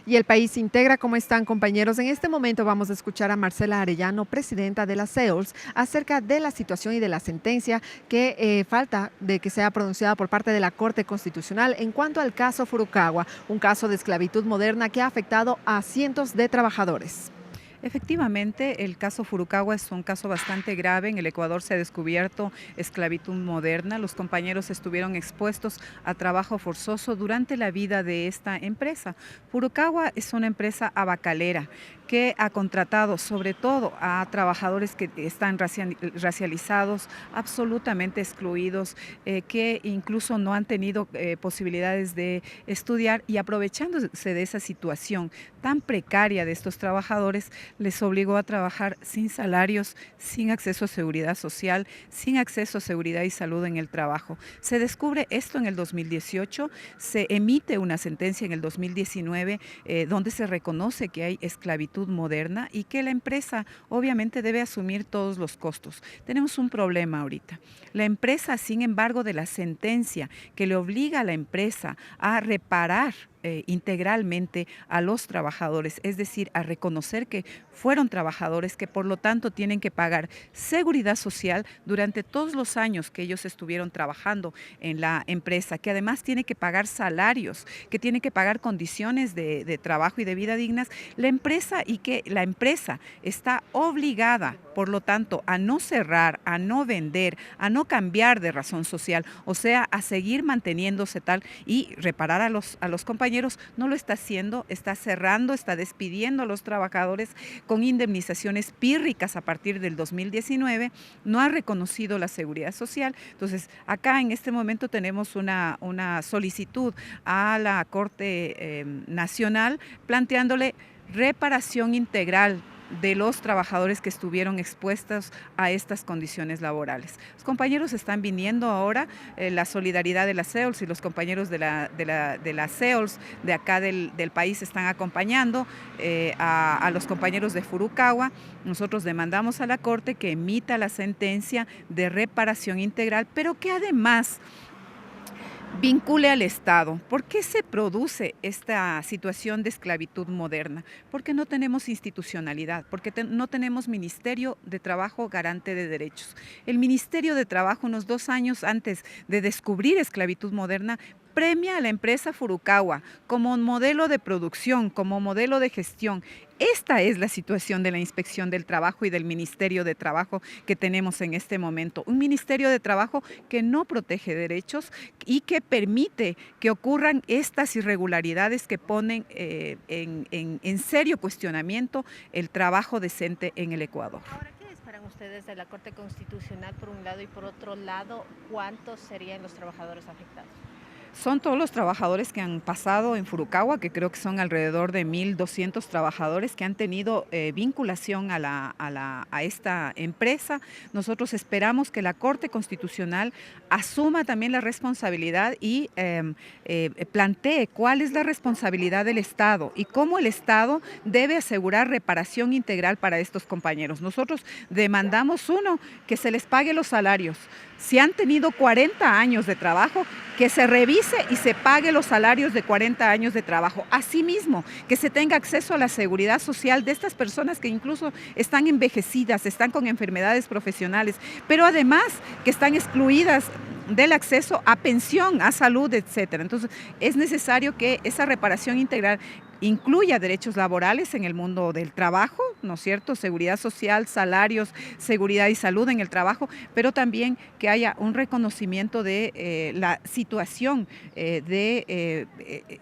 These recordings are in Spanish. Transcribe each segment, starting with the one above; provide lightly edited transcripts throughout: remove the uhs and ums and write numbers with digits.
Y el país integra. ¿Cómo están, compañeros? En este momento vamos a escuchar a Marcela Arellano, presidenta de la CEOLS, acerca de la situación y de la sentencia que falta de que sea pronunciada por parte de la Corte Constitucional en cuanto al caso Furukawa, un caso de esclavitud moderna que ha afectado a cientos de trabajadores. Efectivamente, el caso Furukawa es un caso bastante grave. En el Ecuador se ha descubierto esclavitud moderna. Los compañeros estuvieron expuestos a trabajo forzoso durante la vida de esta empresa. Furukawa es una empresa abacalera que ha contratado sobre todo a trabajadores que están racializados, absolutamente excluidos, que incluso no han tenido posibilidades de estudiar, y aprovechándose de esa situación tan precaria de estos trabajadores, les obligó a trabajar sin salarios, sin acceso a seguridad social, sin acceso a seguridad y salud en el trabajo. Se descubre esto en el 2018, se emite una sentencia en el 2019 donde se reconoce que hay esclavitud moderna y que la empresa obviamente debe asumir todos los costos. Tenemos un problema ahorita. La empresa, sin embargo, de la sentencia que le obliga a la empresa a reparar integralmente a los trabajadores, es decir, a reconocer que fueron trabajadores, que por lo tanto tienen que pagar seguridad social durante todos los años que ellos estuvieron trabajando en la empresa, que además tiene que pagar salarios, que tiene que pagar condiciones de trabajo y de vida dignas, la empresa, y que la empresa está obligada, por lo tanto, a no cerrar, a no vender, a no cambiar de razón social, o sea, a seguir manteniéndose tal y reparar a los compañeros. No lo está haciendo, está cerrando, está despidiendo a los trabajadores con indemnizaciones pírricas a partir del 2019, no ha reconocido la seguridad social. Entonces, acá en este momento tenemos una solicitud a la Corte Nacional planteándole reparación integral de los trabajadores que estuvieron expuestos a estas condiciones laborales. Los compañeros están viniendo ahora, la solidaridad de la CEOLS y los compañeros de la CEOLS de acá del país están acompañando a los compañeros de Furukawa. Nosotros demandamos a la Corte que emita la sentencia de reparación integral, pero que además vincule al Estado. ¿Por qué se produce esta situación de esclavitud moderna? Porque no tenemos institucionalidad, porque no tenemos Ministerio de Trabajo garante de derechos. El Ministerio de Trabajo, unos 2 años antes de descubrir esclavitud moderna, premia a la empresa Furukawa como modelo de producción, como modelo de gestión. Esta es la situación de la Inspección del Trabajo y del Ministerio de Trabajo que tenemos en este momento. Un Ministerio de Trabajo que no protege derechos y que permite que ocurran estas irregularidades que ponen en serio cuestionamiento el trabajo decente en el Ecuador. Ahora, ¿qué esperan ustedes de la Corte Constitucional por un lado y por otro lado, cuántos serían los trabajadores afectados? Son todos los trabajadores que han pasado en Furukawa, que creo que son alrededor de 1.200 trabajadores que han tenido vinculación a esta empresa. Nosotros esperamos que la Corte Constitucional asuma también la responsabilidad y plantee cuál es la responsabilidad del Estado y cómo el Estado debe asegurar reparación integral para estos compañeros. Nosotros demandamos, uno, que se les pague los salarios. Si han tenido 40 años de trabajo, que se revise y se pague los salarios de 40 años de trabajo. Asimismo, que se tenga acceso a la seguridad social de estas personas que incluso están envejecidas, están con enfermedades profesionales, pero además que están excluidas del acceso a pensión, a salud, etcétera. Entonces, es necesario que esa reparación integral incluya derechos laborales en el mundo del trabajo, ¿no es cierto? Seguridad social, salarios, seguridad y salud en el trabajo, pero también que haya un reconocimiento de la situación de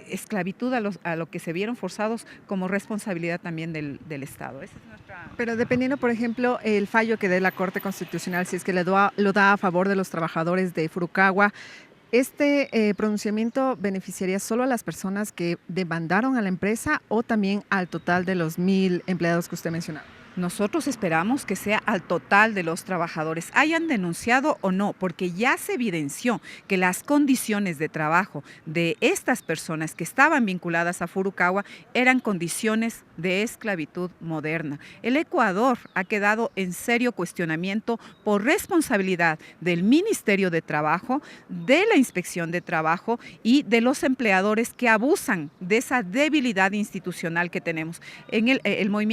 esclavitud a lo que se vieron forzados como responsabilidad también del Estado. Esa es nuestra... Pero dependiendo, por ejemplo, el fallo que dé la Corte Constitucional, si es que lo da a favor de los trabajadores de Furukawa, ¿este pronunciamiento beneficiaría solo a las personas que demandaron a la empresa o también al total de los 1.000 empleados que usted mencionaba? Nosotros esperamos que sea al total de los trabajadores, hayan denunciado o no, porque ya se evidenció que las condiciones de trabajo de estas personas que estaban vinculadas a Furukawa eran condiciones de esclavitud moderna. El Ecuador ha quedado en serio cuestionamiento por responsabilidad del Ministerio de Trabajo, de la Inspección de Trabajo y de los empleadores que abusan de esa debilidad institucional que tenemos.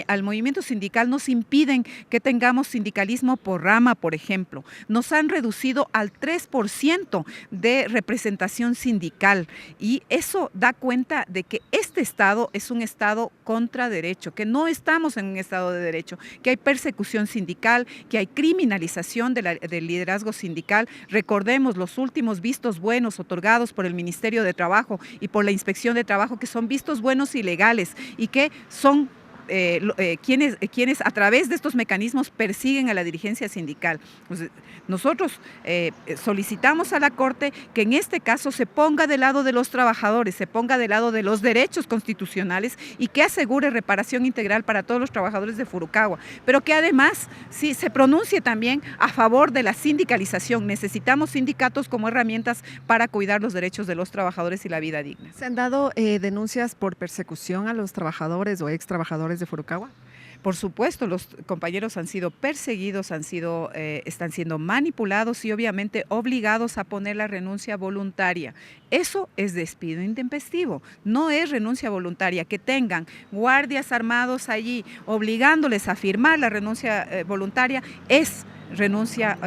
Al movimiento sindical nos impiden que tengamos sindicalismo por rama, por ejemplo. Nos han reducido al 3% de representación sindical y eso da cuenta de que este Estado es un Estado contra derecho, que no estamos en un Estado de derecho, que hay persecución sindical, que hay criminalización del liderazgo sindical. Recordemos los últimos vistos buenos otorgados por el Ministerio de Trabajo y por la Inspección de Trabajo, que son vistos buenos ilegales y que son quienes a través de estos mecanismos persiguen a la dirigencia sindical. Pues, nosotros solicitamos a la Corte que en este caso se ponga del lado de los trabajadores, se ponga del lado de los derechos constitucionales y que asegure reparación integral para todos los trabajadores de Furukawa, pero que además sí, se pronuncie también a favor de la sindicalización. Necesitamos sindicatos como herramientas para cuidar los derechos de los trabajadores y la vida digna. ¿Se han dado denuncias por persecución a los trabajadores o ex trabajadores de Furukawa? Por supuesto, los compañeros han sido perseguidos, están siendo manipulados y obviamente obligados a poner la renuncia voluntaria. Eso es despido intempestivo, no es renuncia voluntaria. Que tengan guardias armados allí obligándoles a firmar la renuncia voluntaria es renuncia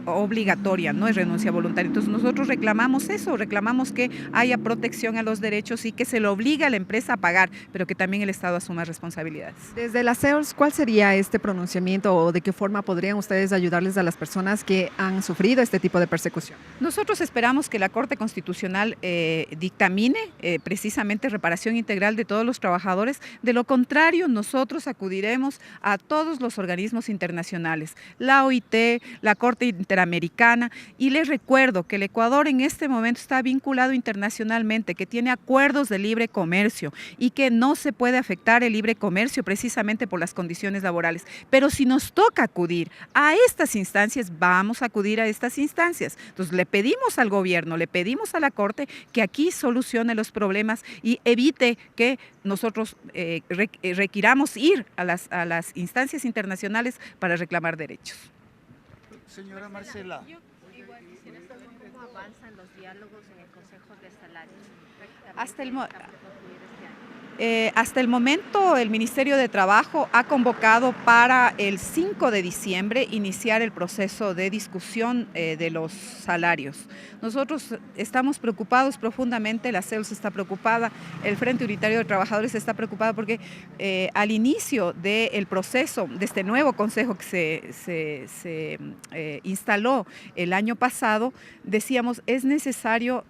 obligatoria, no es renuncia voluntaria. Entonces nosotros reclamamos eso, reclamamos que haya protección a los derechos y que se le obligue a la empresa a pagar, pero que también el Estado asuma responsabilidades. Desde la CEOLS, ¿cuál sería este pronunciamiento o de qué forma podrían ustedes ayudarles a las personas que han sufrido este tipo de persecución? Nosotros esperamos que la Corte Constitucional dictamine precisamente reparación integral de todos los trabajadores. De lo contrario, nosotros acudiremos a todos los organismos internacionales, la OIT, la Corte Interamericana, y les recuerdo que el Ecuador en este momento está vinculado internacionalmente, que tiene acuerdos de libre comercio y que no se puede afectar el libre comercio precisamente por las condiciones laborales. Pero si nos toca acudir a estas instancias, vamos a acudir a estas instancias. Entonces le pedimos al gobierno, le pedimos a la Corte que aquí solucione los problemas y evite que nosotros requiramos ir a las instancias internacionales para reclamar derechos. Señora Marcela. Yo igual quisiera saber cómo avanzan los diálogos en el Consejo de Salarios. Hasta el momento, el Ministerio de Trabajo ha convocado para el 5 de diciembre iniciar el proceso de discusión de los salarios. Nosotros estamos preocupados profundamente, la CEOLS está preocupada, el Frente Unitario de Trabajadores está preocupado porque al inicio del proceso de este nuevo consejo que se instaló el año pasado, decíamos es necesario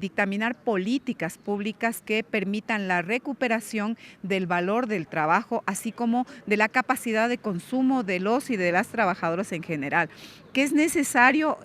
dictaminar políticas públicas que permitan la recuperación del valor del trabajo, así como de la capacidad de consumo de los y de las trabajadoras en general, que es necesario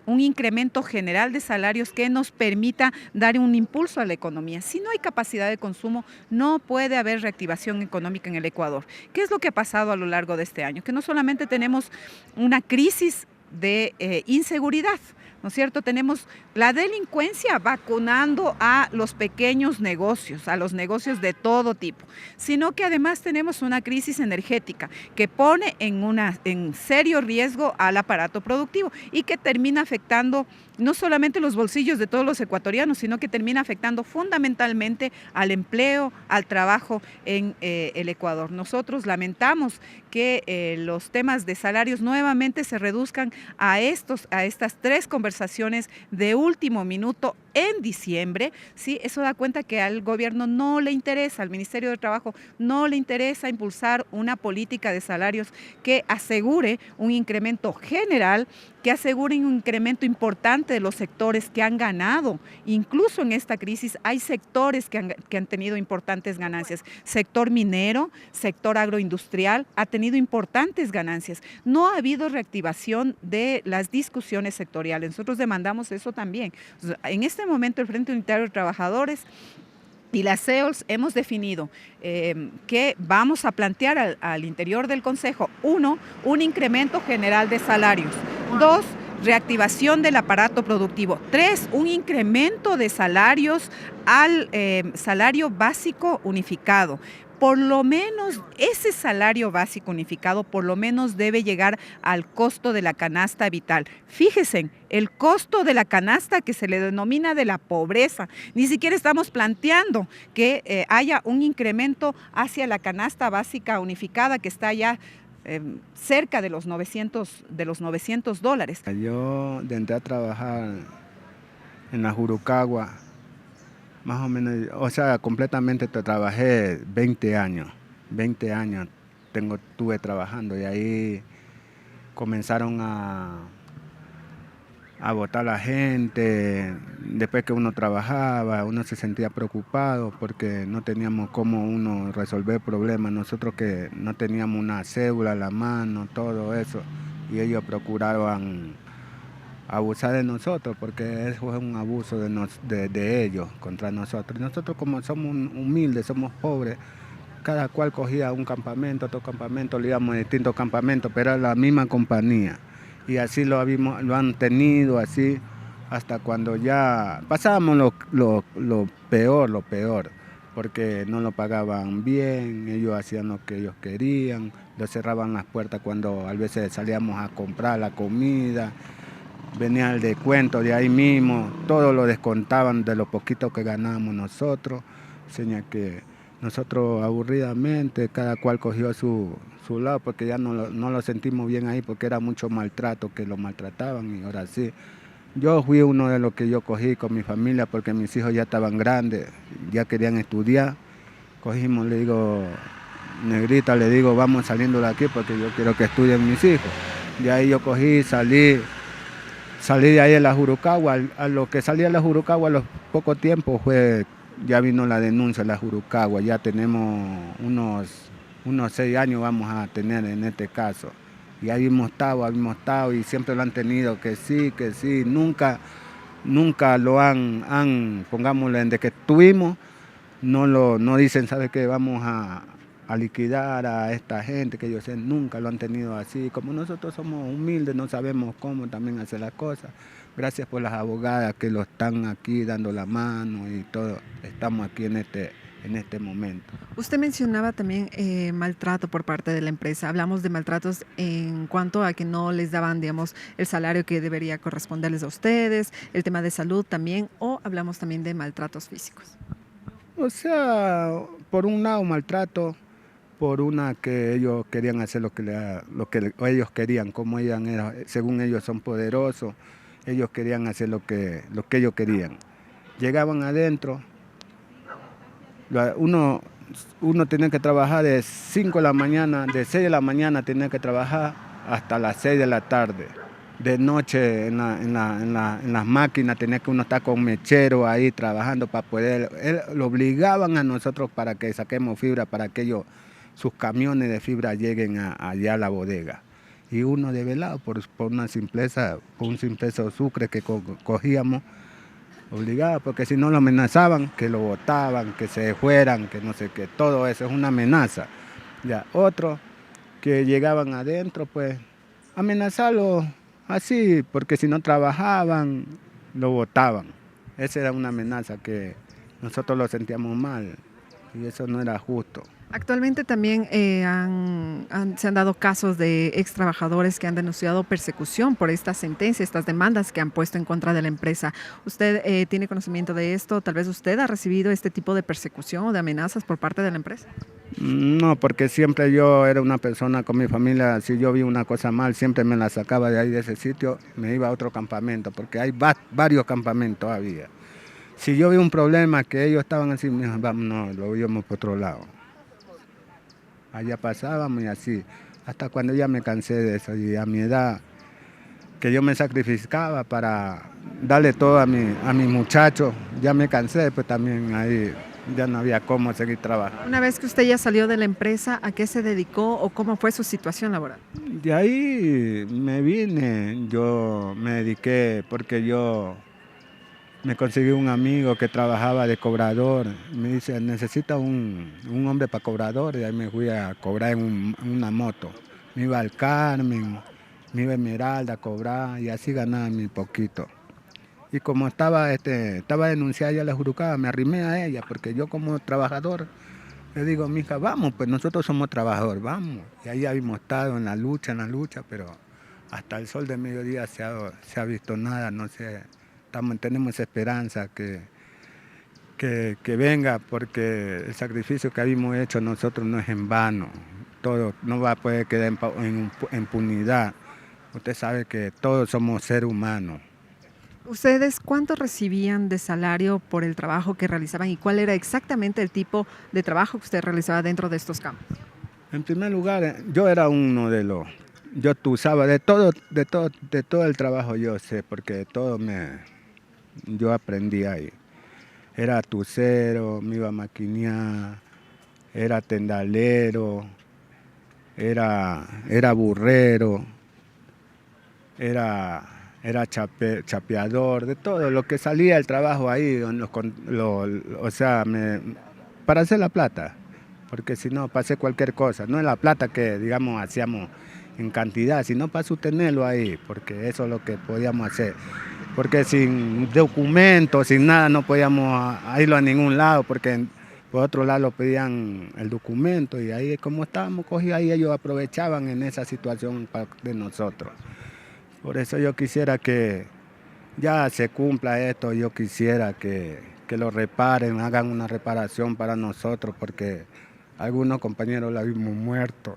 un incremento general de salarios que nos permita dar un impulso a la economía. Si no hay capacidad de consumo, no puede haber reactivación económica en el Ecuador. ¿Qué es lo que ha pasado a lo largo de este año? Que no solamente tenemos una crisis de inseguridad, ¿no es cierto? Tenemos la delincuencia vacunando a los pequeños negocios, a los negocios de todo tipo, sino que además tenemos una crisis energética que pone en serio riesgo al aparato productivo y que termina afectando no solamente los bolsillos de todos los ecuatorianos, sino que termina afectando fundamentalmente al empleo, al trabajo en el Ecuador. Nosotros lamentamos que los temas de salarios nuevamente se reduzcan a estas 3 conversaciones de último minuto en diciembre, ¿sí? Eso da cuenta que al gobierno no le interesa, al Ministerio de Trabajo no le interesa impulsar una política de salarios que asegure un incremento general, que asegure un incremento importante de los sectores que han ganado. Incluso en esta crisis hay sectores que han tenido importantes ganancias. Sector minero, sector agroindustrial ha tenido importantes ganancias. No ha habido reactivación de las discusiones sectoriales. Nosotros demandamos eso también. En este momento el Frente Unitario de Trabajadores Y las CEOLS hemos definido que vamos a plantear al interior del Consejo, 1, un incremento general de salarios, 2, reactivación del aparato productivo, 3, un incremento de salarios al salario básico unificado. Por lo menos ese salario básico unificado por lo menos debe llegar al costo de la canasta vital. Fíjense, el costo de la canasta que se le denomina de la pobreza. Ni siquiera estamos planteando que haya un incremento hacia la canasta básica unificada que está ya cerca de los $900. Yo entré a trabajar en la Jurukagua. Más o menos, o sea, completamente trabajé 20 años estuve trabajando y ahí comenzaron a votar la gente. Después que uno trabajaba, uno se sentía preocupado porque no teníamos cómo uno resolver problemas. Nosotros que no teníamos una cédula a la mano, todo eso, y ellos procuraban abusar de nosotros, porque eso es un abuso de ellos contra nosotros. Nosotros como somos humildes, somos pobres, cada cual cogía un campamento, otro campamento, le íbamos a distintos campamentos, pero era la misma compañía. Y así lo han tenido, así, hasta cuando ya pasábamos lo peor, porque no lo pagaban bien, ellos hacían lo que ellos querían, les cerraban las puertas cuando a veces salíamos a comprar la comida. Venía el descuento de ahí mismo, todo lo descontaban de lo poquito que ganábamos nosotros. Seña que nosotros aburridamente, cada cual cogió su lado, porque ya no lo sentimos bien ahí, porque era mucho maltrato, que lo maltrataban, y ahora sí. Yo fui uno de los que yo cogí con mi familia, porque mis hijos ya estaban grandes, ya querían estudiar. Cogimos, le digo, negrita, le digo, vamos saliendo de aquí, porque yo quiero que estudien mis hijos. De ahí yo cogí, salí de ahí de la Jurukagua. A lo que salí de la Jurukagua a los pocos tiempos ya vino la denuncia de la Jurukagua. Ya tenemos unos 6 años vamos a tener en este caso. Y ahí hemos estado y siempre lo han tenido, que sí. Nunca lo han pongámosle, desde que estuvimos, no dicen, ¿sabe qué? Vamos a liquidar a esta gente, que ellos nunca lo han tenido así. Como nosotros somos humildes, no sabemos cómo también hacer las cosas. Gracias por las abogadas que lo están aquí dando la mano y todo. Estamos aquí en este momento. Usted mencionaba también maltrato por parte de la empresa. Hablamos de maltratos en cuanto a que no les daban, digamos, el salario que debería corresponderles a ustedes, el tema de salud también, o hablamos también de maltratos físicos. O sea, por un lado maltrato, por una que ellos querían hacer lo que ellos querían, como según ellos son poderosos, ellos querían hacer lo que ellos querían. Llegaban adentro, uno tenía que trabajar de 5 de la mañana, de 6 de la mañana tenía que trabajar hasta las 6 de la tarde. De noche en las máquinas tenía que uno estar con mechero ahí trabajando para poder, lo obligaban a nosotros para que saquemos fibra, para que sus camiones de fibra lleguen allá a la bodega. Y uno de velado por un simple sucre que cogíamos, obligado, porque si no lo amenazaban, que lo botaban, que se fueran, que no sé qué, todo eso es una amenaza. Ya, otros que llegaban adentro, pues amenazarlo así, porque si no trabajaban, lo botaban. Esa era una amenaza que nosotros lo sentíamos mal y eso no era justo. Actualmente también se han dado casos de ex trabajadores que han denunciado persecución por esta sentencia, estas demandas que han puesto en contra de la empresa. ¿Usted tiene conocimiento de esto? ¿Tal vez usted ha recibido este tipo de persecución o de amenazas por parte de la empresa? No, porque siempre yo era una persona con mi familia, si yo vi una cosa mal, siempre me la sacaba de ahí, de ese sitio, me iba a otro campamento, porque hay varios campamentos había. Si yo vi un problema que ellos estaban así, vámonos, lo íbamos por otro lado. Allá pasábamos y así, hasta cuando ya me cansé de eso, y a mi edad, que yo me sacrificaba para darle todo a mis muchachos, ya me cansé, pues también ahí ya no había cómo seguir trabajando. Una vez que usted ya salió de la empresa, ¿a qué se dedicó o cómo fue su situación laboral? De ahí me vine, yo me dediqué porque yo Me conseguí un amigo que trabajaba de cobrador. Me dice, necesita un hombre para cobrador. Y ahí me fui a cobrar en una moto. Me iba al Carmen, me iba a Esmeralda a cobrar y así ganaba mi poquito. Y como estaba denunciada ya la Jurucaba, me arrimé a ella porque yo como trabajador le digo, mija, vamos, pues nosotros somos trabajadores, vamos. Y ahí habíamos estado en la lucha, pero hasta el sol de mediodía se ha visto nada, no sé. Tenemos esperanza que venga, porque el sacrificio que habíamos hecho nosotros no es en vano. Todo no va a poder quedar en impunidad. Usted sabe que todos somos seres humanos. ¿Ustedes cuánto recibían de salario por el trabajo que realizaban y cuál era exactamente el tipo de trabajo que usted realizaba dentro de estos campos? En primer lugar, yo era uno de los... Yo usaba de todo el trabajo yo sé, porque yo aprendí ahí. Era tucero, me iba a maquinear, era tendalero, era burrero, era chapeador, de todo lo que salía el trabajo ahí, o sea, para hacer la plata, porque si no, para hacer cualquier cosa, no es la plata que, digamos, hacíamos en cantidad, sino para sostenerlo ahí, porque eso es lo que podíamos hacer. Porque sin documentos, sin nada, no podíamos irlo a ningún lado, porque por otro lado pedían el documento y ahí como estábamos cogidos ahí, ellos aprovechaban en esa situación de nosotros. Por eso yo quisiera que ya se cumpla esto, yo quisiera que lo reparen, hagan una reparación para nosotros, porque algunos compañeros la vimos muertos.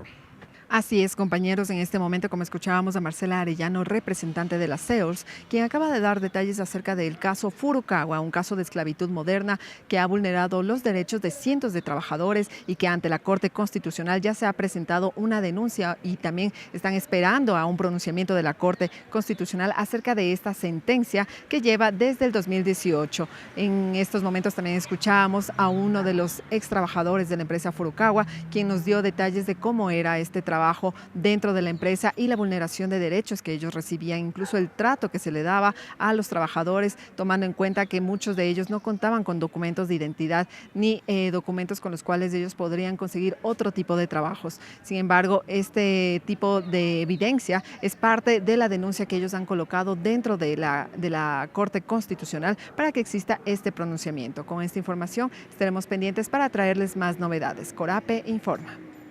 Así es, compañeros, en este momento, como escuchábamos a Marcela Arellano, representante de la SEOLS, quien acaba de dar detalles acerca del caso Furukawa, un caso de esclavitud moderna que ha vulnerado los derechos de cientos de trabajadores y que ante la Corte Constitucional ya se ha presentado una denuncia y también están esperando a un pronunciamiento de la Corte Constitucional acerca de esta sentencia que lleva desde el 2018. En estos momentos también escuchábamos a uno de los ex trabajadores de la empresa Furukawa, quien nos dio detalles de cómo era este trabajo dentro de la empresa y la vulneración de derechos que ellos recibían, incluso el trato que se le daba a los trabajadores, tomando en cuenta que muchos de ellos no contaban con documentos de identidad ni documentos con los cuales ellos podrían conseguir otro tipo de trabajos. Sin embargo, este tipo de evidencia es parte de la denuncia que ellos han colocado dentro de la Corte Constitucional para que exista este pronunciamiento. Con esta información estaremos pendientes para traerles más novedades. Corape informa.